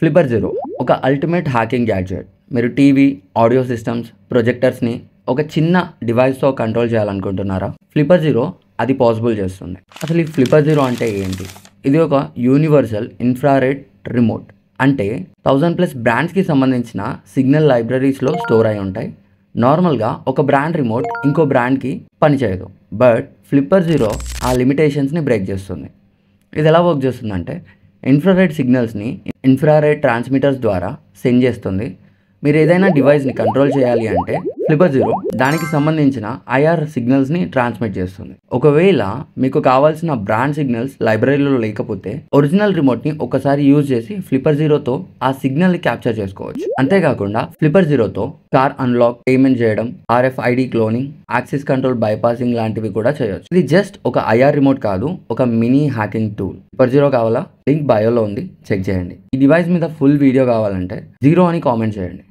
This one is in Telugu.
ఫ్లిప్పర్ జీరో ఒక అల్టిమేట్ హ్యాకింగ్ గ్యాడ్జెట్. మీరు టీవీ, ఆడియో సిస్టమ్స్, ప్రొజెక్టర్స్ని ఒక చిన్న డివైస్తో కంట్రోల్ చేయాలనుకుంటున్నారా? ఫ్లిప్పర్ జీరో అది పాసిబుల్ చేస్తుంది. అసలు ఈ ఫ్లిప్పర్ జీరో అంటే ఏంటి? ఇది ఒక యూనివర్సల్ ఇన్ఫ్రారెడ్ రిమోట్. అంటే 1000+ బ్రాండ్స్కి సంబంధించిన సిగ్నల్ లైబ్రరీస్లో స్టోర్ అయి ఉంటాయి. నార్మల్గా ఒక బ్రాండ్ రిమోట్ ఇంకో బ్రాండ్కి పనిచేయదు. బట్ ఫ్లిప్పర్ జీరో ఆ లిమిటేషన్స్ని బ్రేక్ చేస్తుంది. ఇది ఎలా వర్క్ చేస్తుందంటే ఇన్ఫ్రారెడ్ సిగ్నల్స్ని ఇన్ఫ్రారెడ్ ట్రాన్స్మిటర్స్ ద్వారా సెండ్ చేస్తుంది. మీరు ఏదైనా డివైస్ని కంట్రోల్ చేయాలి అంటే ఫ్లిప్పర్ జీరో దానికి సంబంధించిన ఐఆర్ సిగ్నల్స్ని ట్రాన్స్మిట్ చేస్తుంది. ఒకవేళ మీకు కావాల్సిన బ్రాండ్ సిగ్నల్స్ లైబ్రరీలో లేకపోతే ఒరిజినల్ రిమోట్ని ఒకసారి యూజ్ చేసి ఫ్లిప్పర్ జీరోతో ఆ సిగ్నల్ని క్యాప్చర్ చేసుకోవచ్చు. అంతేకాకుండా ఫ్లిప్పర్ జీరోతో కార్ అన్లాక్, పేమెంట్ చేయడం, RFID cloning, access control bypassing లాంటివి కూడా చేయొచ్చు. ఇది జస్ట్ ఒక ఐఆర్ రిమోట్ కాదు, ఒక mini hacking tool. Flipper zero కావాలా? లింక్ బయోలో ఉంది, చెక్ చేయండి. ఈ డివైస్ మీద ఫుల్ వీడియో కావాలంటే జీరో అని కామెంట్ చేయండి.